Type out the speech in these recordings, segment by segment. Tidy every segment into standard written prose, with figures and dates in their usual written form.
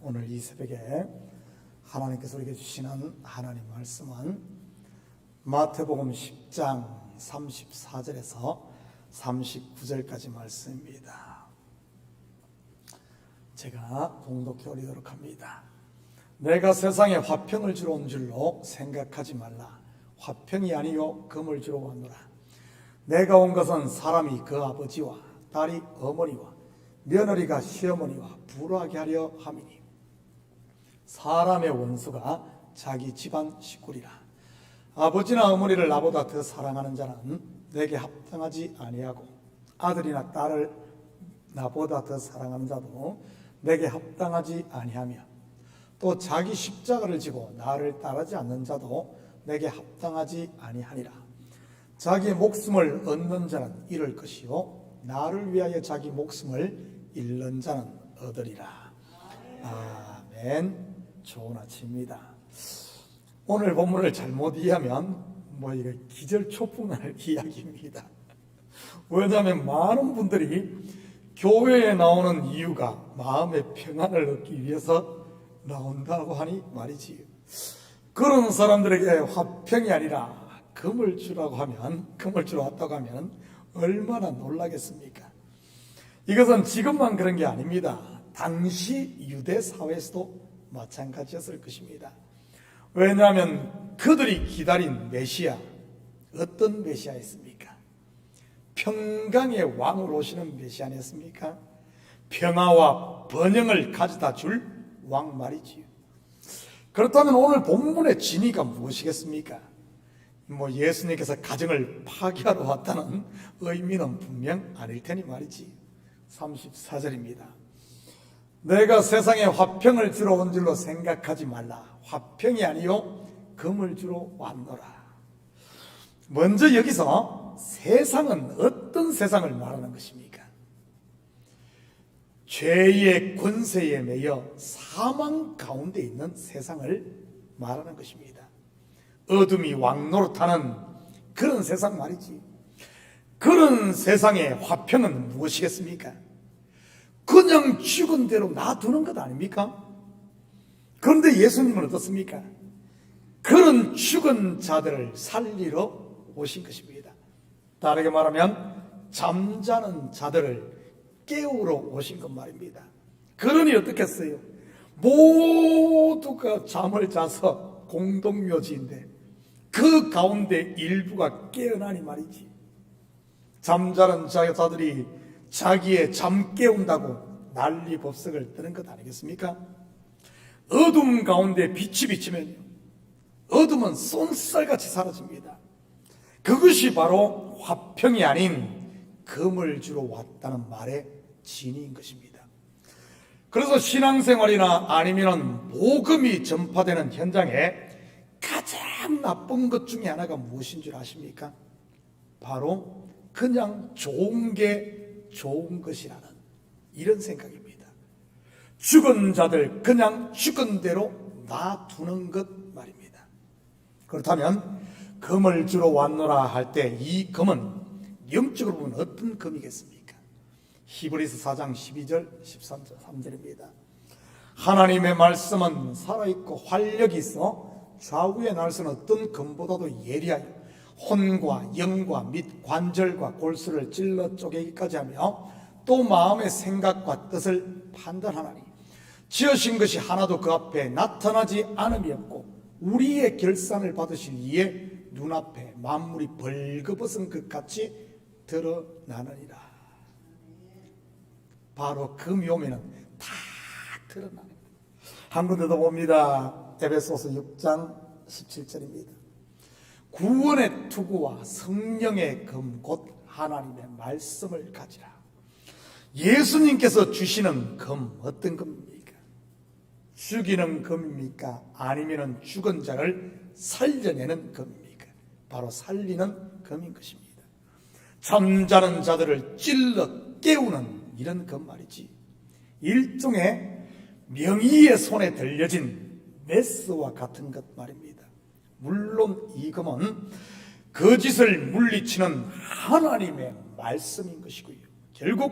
오늘 이 새벽에 하나님께서 우리에게 주시는 하나님 말씀은 마태복음 10장 34절에서 39절까지 말씀입니다. 제가 봉독해 올리도록 합니다. 내가 세상에 화평을 주러 온 줄로 생각하지 말라. 화평이 아니요 금을 주러 왔노라. 내가 온 것은 사람이 그 아버지와 딸이 어머니와 며느리가 시어머니와 불화하게 하려 함이니 사람의 원수가 자기 집안 식구리라. 아버지나 어머니를 나보다 더 사랑하는 자는 내게 합당하지 아니하고 아들이나 딸을 나보다 더 사랑하는 자도 내게 합당하지 아니하며 또 자기 십자가를 지고 나를 따르지 않는 자도 내게 합당하지 아니하니라. 자기의 목숨을 얻는 자는 잃을 것이요 나를 위하여 자기 목숨을 잃는 자는 얻으리라. 아멘. 좋은 아침입니다. 오늘 본문을 잘못 이해하면 이거 기절초풍날 이야기입니다. 왜냐하면 많은 분들이 교회에 나오는 이유가 마음의 평안을 얻기 위해서 나온다고 하니 말이지요. 그런 사람들에게 화평이 아니라 금을 주라고 하면, 금을 주러 왔다고 하면 얼마나 놀라겠습니까? 이것은 지금만 그런 게 아닙니다. 당시 유대 사회에서도 마찬가지였을 것입니다. 왜냐하면 그들이 기다린 메시아, 어떤 메시아였습니까? 평강의 왕으로 오시는 메시아 아니었습니까? 평화와 번영을 가져다 줄 왕 말이지요. 그렇다면 오늘 본문의 진위가 무엇이겠습니까? 예수님께서 가정을 파괴하러 왔다는 의미는 분명 아닐 테니 말이지. 34절입니다. 내가 세상에 화평을 주러 온 줄로 생각하지 말라. 화평이 아니요 금을 주러 왔노라. 먼저 여기서 세상은 어떤 세상을 말하는 것입니까? 죄의 권세에 매여 사망 가운데 있는 세상을 말하는 것입니다. 어둠이 왕노릇하는 그런 세상 말이지. 그런 세상의 화평은 무엇이겠습니까? 그냥 죽은 대로 놔두는 것 아닙니까? 그런데 예수님은 어떻습니까? 그런 죽은 자들을 살리러 오신 것입니다. 다르게 말하면 잠자는 자들을 깨우러 오신 것 말입니다. 그러니 어떻겠어요? 모두가 잠을 자서 공동묘지인데 그 가운데 일부가 깨어나니 말이지. 잠자는 자들이 자기의 잠 깨운다고 난리법석을 뜨는 것 아니겠습니까? 어둠 가운데 빛이 비치면 어둠은 쏜살같이 사라집니다. 그것이 바로 화평이 아닌 금을 주러 왔다는 말의 진위인 것입니다. 그래서 신앙생활이나 아니면 복음이 전파되는 현장에 가장 나쁜 것 중에 하나가 무엇인 줄 아십니까? 바로 그냥 좋은 게 좋은 것이라는 이런 생각입니다. 죽은 자들 그냥 죽은 대로 놔두는 것 말입니다. 그렇다면 금을 주러 왔노라 할 때 이 금은 영적으로 보면 어떤 금이겠습니까? 히브리서 4장 12절 13절입니다. 하나님의 말씀은 살아있고 활력이 있어 좌우의 날선 어떤 금보다도 예리하여 혼과 영과 및 관절과 골수를 찔러 쪼개기까지 하며 또 마음의 생각과 뜻을 판단하나니 지으신 것이 하나도 그 앞에 나타나지 않음이 없고 우리의 결산을 받으실 이에 눈앞에 만물이 벌거벗은 것 같이 드러나느니라. 바로 금이 오면은 다 드러나는 거예요. 한 군데 더 봅니다. 에베소서 6장 17절입니다. 구원의 투구와 성령의 금 곧 하나님의 말씀을 가지라. 예수님께서 주시는 금 어떤 금입니까? 죽이는 금입니까? 아니면 죽은 자를 살려내는 금입니까? 바로 살리는 금인 것입니다. 잠자는 자들을 찔러 깨우는 이런 금 말이지. 일종의 명의의 손에 들려진 메스와 같은 것 말입니다. 물론 이 금은 거짓을 물리치는 하나님의 말씀인 것이고요. 결국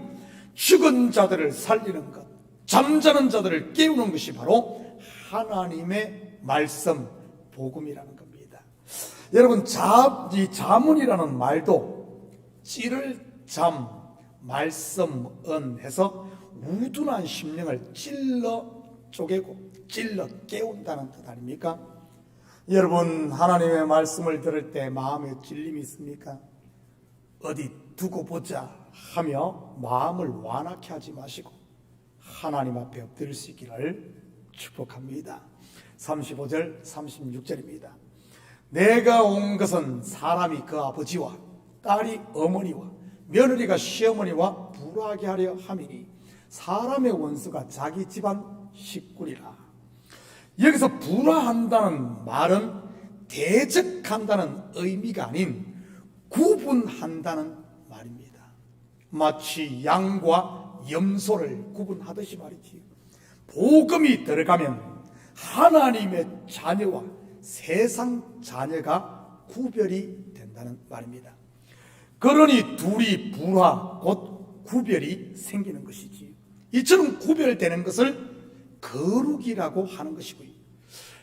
죽은 자들을 살리는 것, 잠자는 자들을 깨우는 것이 바로 하나님의 말씀, 복음이라는 겁니다. 여러분, 이 자문이라는 말도 찌를 잠, 말씀, 은 해서 우둔한 심령을 찔러 쪼개고 찔러 깨운다는 뜻 아닙니까? 여러분, 하나님의 말씀을 들을 때 마음에 찔림이 있습니까? 어디 두고 보자 하며 마음을 완악해 하지 마시고 하나님 앞에 엎드릴 수 있기를 축복합니다. 35절 36절입니다. 내가 온 것은 사람이 그 아버지와 딸이 어머니와 며느리가 시어머니와 불화하게 하려 함이니 사람의 원수가 자기 집안 식구리라. 여기서 불화한다는 말은 대적한다는 의미가 아닌 구분한다는 말입니다. 마치 양과 염소를 구분하듯이 말이지. 복음이 들어가면 하나님의 자녀와 세상 자녀가 구별이 된다는 말입니다. 그러니 둘이 불화, 곧 구별이 생기는 것이지. 이처럼 구별되는 것을 거룩이라고 하는 것이고요.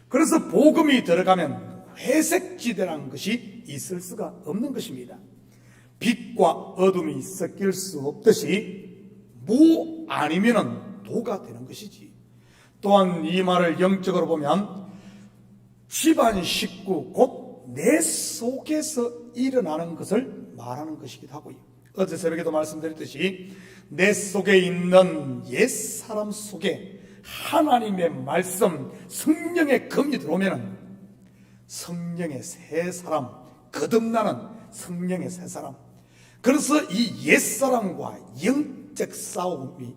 그래서 복음이 들어가면 회색지대라는 것이 있을 수가 없는 것입니다. 빛과 어둠이 섞일 수 없듯이 무 아니면은 도가 되는 것이지. 또한 이 말을 영적으로 보면 집안 식구, 곧 내 속에서 일어나는 것을 말하는 것이기도 하고요. 어제 새벽에도 말씀드렸듯이 내 속에 있는 옛사람 속에 하나님의 말씀, 성령의 검이 들어오면 성령의 새 사람, 거듭나는 성령의 새 사람. 그래서 이 옛사람과 영적 싸움이,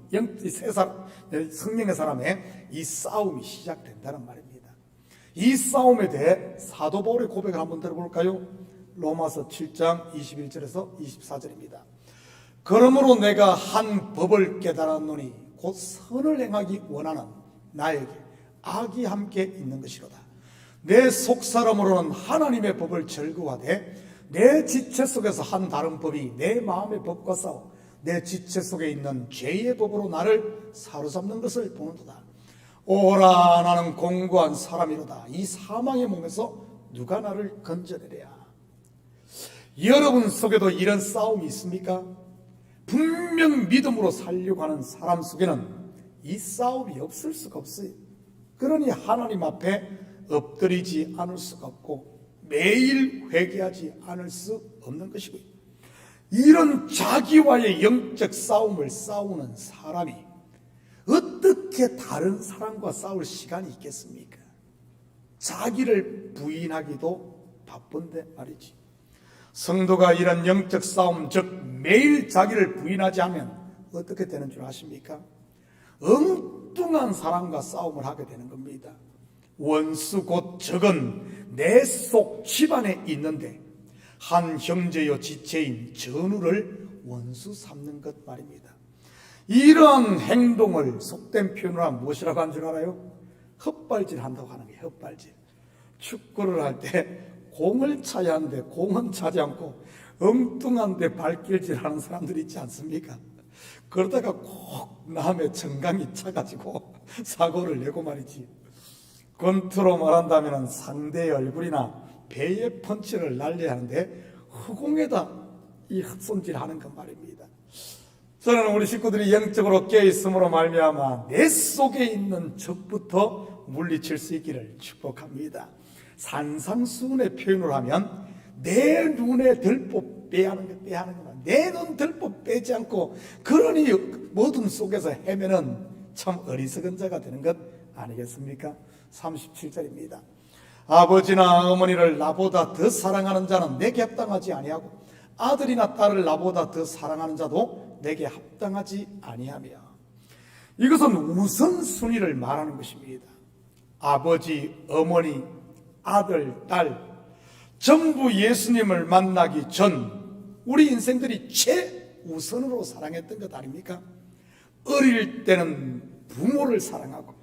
성령의 사람의 이 싸움이 시작된다는 말입니다. 이 싸움에 대해 사도 바울의 고백을 한번 들어볼까요? 로마서 7장 21절에서 24절입니다. 그러므로 내가 한 법을 깨달았노니 곧 선을 행하기 원하는 나에게 악이 함께 있는 것이로다. 내 속사람으로는 하나님의 법을 즐거워하되 내 지체 속에서 한 다른 법이 내 마음의 법과 싸워 내 지체 속에 있는 죄의 법으로 나를 사로잡는 것을 보는도다. 오라, 나는 공고한 사람이로다. 이 사망의 몸에서 누가 나를 건져내랴. 여러분 속에도 이런 싸움이 있습니까? 분명 믿음으로 살려고 하는 사람 속에는 이 싸움이 없을 수가 없어요. 그러니 하나님 앞에 엎드리지 않을 수가 없고 매일 회개하지 않을 수 없는 것이고요. 이런 자기와의 영적 싸움을 싸우는 사람이 어떻게 다른 사람과 싸울 시간이 있겠습니까? 자기를 부인하기도 바쁜데 말이지. 성도가 이런 영적 싸움, 즉 매일 자기를 부인하지 않으면 어떻게 되는 줄 아십니까? 엉뚱한 사람과 싸움을 하게 되는 겁니다. 원수 곧 적은 내 속 집안에 있는데 한 형제여 지체인 전우를 원수 삼는 것 말입니다. 이러한 행동을 속된 표현으로 하면 무엇이라고 하는 줄 알아요? 헛발질 한다고 하는 게 헛발질. 축구를 할 때 공을 차야 하는데 공은 차지 않고 엉뚱한데 발길질 하는 사람들이 있지 않습니까? 그러다가 꼭 남의 정강이 차가지고 사고를 내고 말이지. 권투로 말한다면 상대의 얼굴이나 배에 펀치를 날려야 하는데 허공에다 이 헛손질하는 것 말입니다. 저는 우리 식구들이 영적으로 깨어있음으로 말미암아 내 속에 있는 적부터 물리칠 수 있기를 축복합니다. 산상수훈의 표현을 하면 내 눈에 들보 빼하는 것, 내 눈 들보 빼지 않고 그러니 모든 속에서 헤매는 참 어리석은 자가 되는 것 아니겠습니까? 37절입니다. 아버지나 어머니를 나보다 더 사랑하는 자는 내게 합당하지 아니하고 아들이나 딸을 나보다 더 사랑하는 자도 내게 합당하지 아니하며. 이것은 우선순위를 말하는 것입니다. 아버지, 어머니, 아들, 딸 전부 예수님을 만나기 전 우리 인생들이 최우선으로 사랑했던 것 아닙니까? 어릴 때는 부모를 사랑하고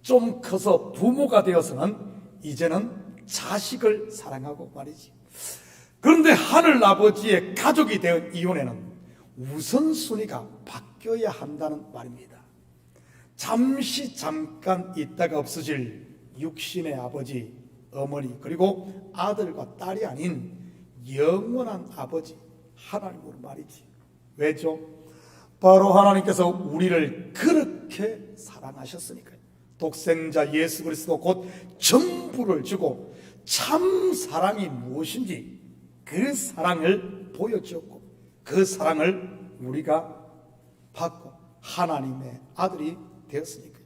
좀 커서 부모가 되어서는 이제는 자식을 사랑하고 말이지. 그런데 하늘 아버지의 가족이 된 이혼에는 우선순위가 바뀌어야 한다는 말입니다. 잠시 잠깐 있다가 없어질 육신의 아버지, 어머니, 그리고 아들과 딸이 아닌 영원한 아버지 하나님으로 말이지. 왜죠? 바로 하나님께서 우리를 그렇게 사랑하셨으니까요. 독생자 예수 그리스도 곧 전부를 주고 참 사랑이 무엇인지 그 사랑을 보여주었고 그 사랑을 우리가 받고 하나님의 아들이 되었으니까요.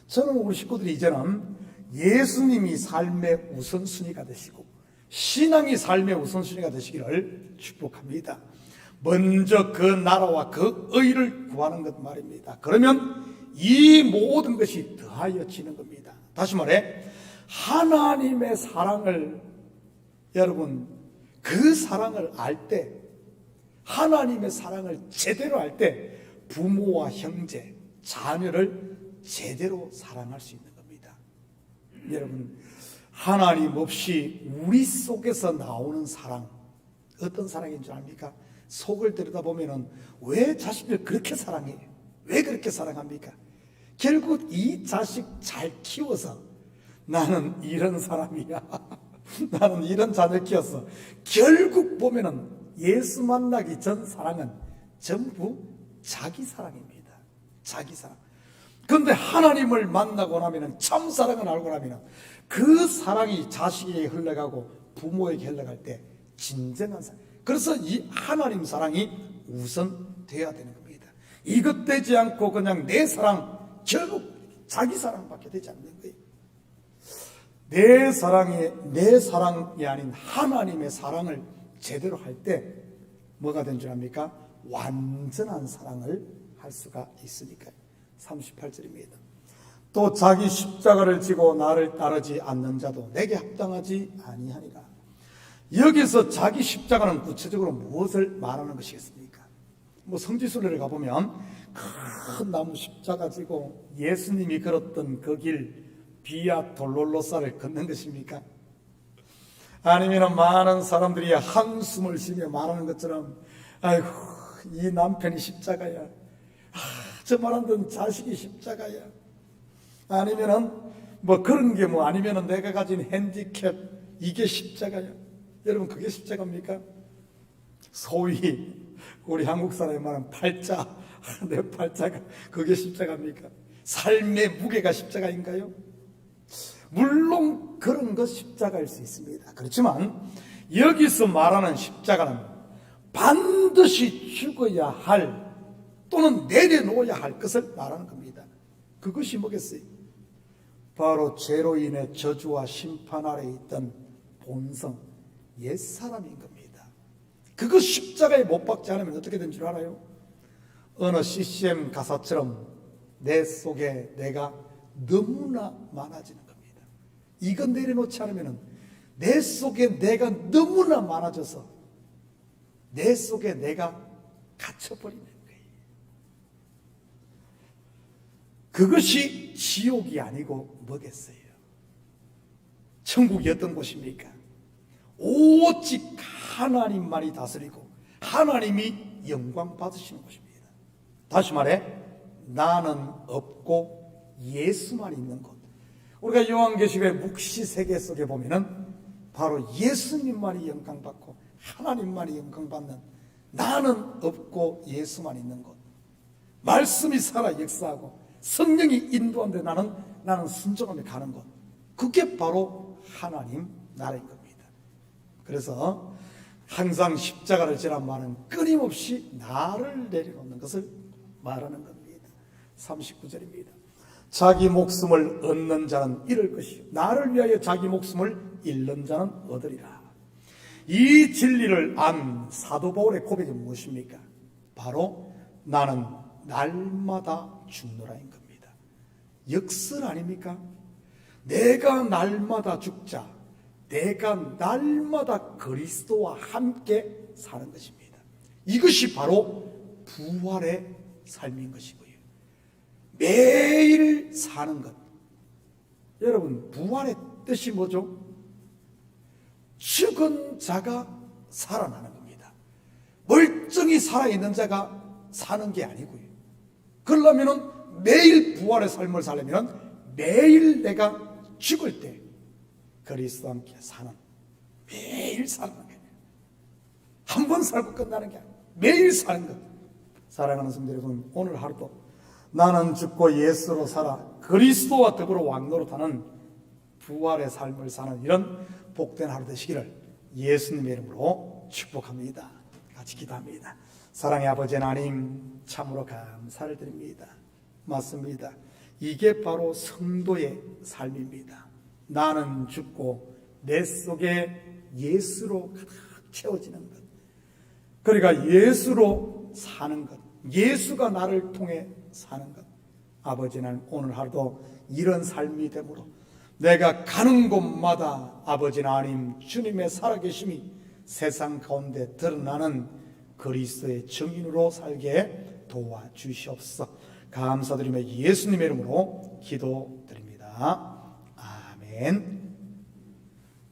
저는 우리 식구들이 이제는 예수님이 삶의 우선순위가 되시고 신앙이 삶의 우선순위가 되시기를 축복합니다. 먼저 그 나라와 그 의를 구하는 것 말입니다. 그러면 이 모든 것이 더하여지는 겁니다. 다시 말해 하나님의 사랑을 여러분 그 사랑을 알 때 하나님의 사랑을 제대로 알 때 부모와 형제, 자녀를 제대로 사랑할 수 있는 겁니다. 여러분 하나님 없이 우리 속에서 나오는 사랑 어떤 사랑인 줄 압니까? 속을 들여다보면 왜 자식을 그렇게 사랑해요? 왜 그렇게 사랑합니까? 결국 이 자식 잘 키워서 나는 이런 사람이야. 나는 이런 자녀 키웠어. 결국 보면은 예수 만나기 전 사랑은 전부 자기 사랑입니다. 자기 사랑. 그런데 하나님을 만나고 나면은 참 사랑을 알고 나면은 그 사랑이 자식에게 흘러가고 부모에게 흘러갈 때 진정한 사랑. 그래서 이 하나님 사랑이 우선되어야 되는 겁니다. 이것 되지 않고 그냥 내 사랑, 결국 자기 사랑밖에 되지 않는 거예요. 내 사랑이 아닌 하나님의 사랑을 제대로 할 때 뭐가 된 줄 압니까? 완전한 사랑을 할 수가 있으니까요. 38절입니다. 또 자기 십자가를 지고 나를 따르지 않는 자도 내게 합당하지 아니하니라. 여기서 자기 십자가는 구체적으로 무엇을 말하는 것이겠습니까? 성지순례를 가보면 큰 나무 십자가 지고 예수님이 걸었던 그 길 비아 돌롤로사를 걷는 것입니까? 아니면 많은 사람들이 한숨을 쉬며 말하는 것처럼 아이고 이 남편이 십자가야, 저 말하는 자식이 십자가야, 아니면은 그런 게 아니면은 내가 가진 핸디캡 이게 십자가야. 여러분 그게 십자가입니까? 소위 우리 한국 사람이 말하는 팔자, 내 팔자가 그게 십자가입니까? 삶의 무게가 십자가인가요? 물론 그런 것 십자가일 수 있습니다. 그렇지만 여기서 말하는 십자가는 반드시 죽어야 할 또는 내려놓아야 할 것을 말하는 겁니다. 그것이 뭐겠어요? 바로 죄로 인해 저주와 심판 아래 있던 본성, 옛사람인 겁니다. 그거 십자가에 못 박지 않으면 어떻게 된 줄 알아요? 어느 CCM 가사처럼 내 속에 내가 너무나 많아지는 겁니다. 이건 내려놓지 않으면 내 속에 내가 너무나 많아져서 내 속에 내가 갇혀버리는 거예요. 그것이 지옥이 아니고 뭐겠어요? 천국이 어떤 곳입니까? 오직 하나님만이 다스리고 하나님이 영광 받으시는 곳입니다. 다시 말해 나는 없고 예수만 있는 곳. 우리가 요한계시록의 묵시 세계 속에 보면은 바로 예수님만이 영광 받고 하나님만이 영광 받는 나는 없고 예수만 있는 곳. 말씀이 살아 역사하고 성령이 인도하는데 나는 순종하며 가는 곳. 그게 바로 하나님 나라인 겁니다. 그래서 항상 십자가를 지란 말은 끊임없이 나를 내려놓는 것을 말하는 겁니다. 39절입니다. 자기 목숨을 얻는 자는 잃을 것이요 나를 위하여 자기 목숨을 잃는 자는 얻으리라. 이 진리를 안 사도 바울의 고백이 무엇입니까? 바로 나는 날마다 죽노라인 겁니다. 역설 아닙니까? 내가 날마다 죽자, 내가 날마다 그리스도와 함께 사는 것입니다. 이것이 바로 부활의 삶인 것이고요. 매일 사는 것. 여러분 부활의 뜻이 뭐죠? 죽은 자가 살아나는 겁니다. 멀쩡히 살아있는 자가 사는 게 아니고요. 그러려면 매일 부활의 삶을 살려면 매일 내가 죽을 때 그리스도와 함께 사는, 매일 사는 게 아니에요. 한 번 살고 끝나는 게 아니에요. 매일 사는 것. 사랑하는 성도 여러분, 오늘 하루도 나는 죽고 예수로 살아 그리스도와 더불어 왕노릇하는 부활의 삶을 사는 이런 복된 하루 되시기를 예수님의 이름으로 축복합니다. 같이 기도합니다. 사랑의 아버지 하나님, 참으로 감사를 드립니다. 맞습니다. 이게 바로 성도의 삶입니다. 나는 죽고 내 속에 예수로 가득 채워지는 것, 그러니까 예수로 사는 것, 예수가 나를 통해 사는 것. 아버지는 오늘 하루도 이런 삶이 되므로 내가 가는 곳마다 아버지 하나님 주님의 살아계심이 세상 가운데 드러나는 그리스도의 증인으로 살게 도와주시옵소서. 감사드리며 예수님의 이름으로 기도드립니다. 아멘.